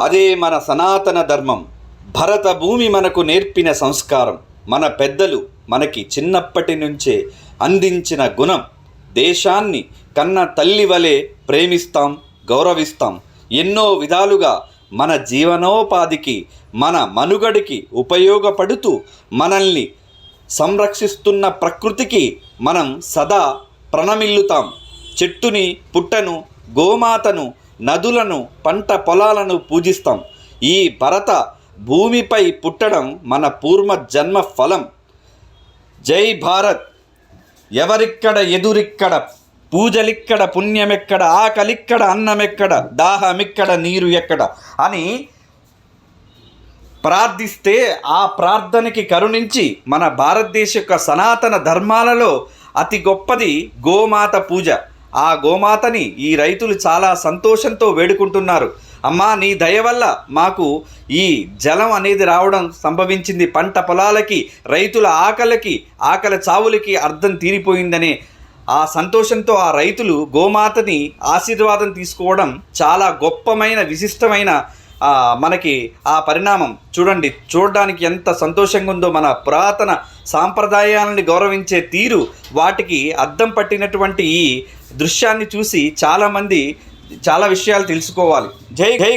అదే మన సనాతన ధర్మం. భరత భూమి మనకు నేర్పిన సంస్కారం. మన పెద్దలు మనకి చిన్నప్పటి నుంచే అందించిన గుణం. దేశాన్ని కన్న తల్లి వలె ప్రేమిస్తాం, గౌరవిస్తాం. ఎన్నో విధాలుగా మన జీవనోపాధికి, మన మనుగడికి ఉపయోగపడుతూ మనల్ని సంరక్షిస్తున్న ప్రకృతికి మనం సదా ప్రణమిల్లుతాం. చెట్టుని, పుట్టను, గోమాతను, నదులను, పంట పొలాలను పూజిస్తాం. ఈ భరత భూమిపై పుట్టడం మన పూర్వ జన్మ ఫలం. జై భారత్. ఎవరిక్కడ ఎదురిక్కడ, పూజలిక్కడ, పుణ్యమెక్కడ, ఆకలిక్కడ, అన్నమెక్కడ, దాహమిక్కడ, నీరు ఎక్కడ అని ప్రార్థిస్తే ఆ ప్రార్థనకి కరుణించి మన భారతదేశ యొక్క సనాతన ధర్మాలలో అతి గొప్పది గోమాత పూజ. ఆ గోమాతని ఈ రైతులు చాలా సంతోషంతో వేడుకుంటున్నారు. అమ్మా, నీ దయ వల్ల మాకు ఈ జలం అనేది రావడం సంభవించింది. పంట పొలాలకి, రైతుల ఆకలి చావులకి అర్థం తీరిపోయిందనే ఆ సంతోషంతో ఆ రైతులు గోమాతని ఆశీర్వాదం తీసుకోవడం చాలా గొప్పమైన, విశిష్టమైన మనకి ఆ పరిణామం చూడడానికి ఎంత సంతోషంగా ఉందో. మన పురాతన సాంప్రదాయాలని గౌరవించే తీరు, వాటికి అద్దం పట్టినటువంటి ఈ దృశ్యాన్ని చూసి చాలామంది చాలా విషయాలు తెలుసుకోవాలి. జై జై.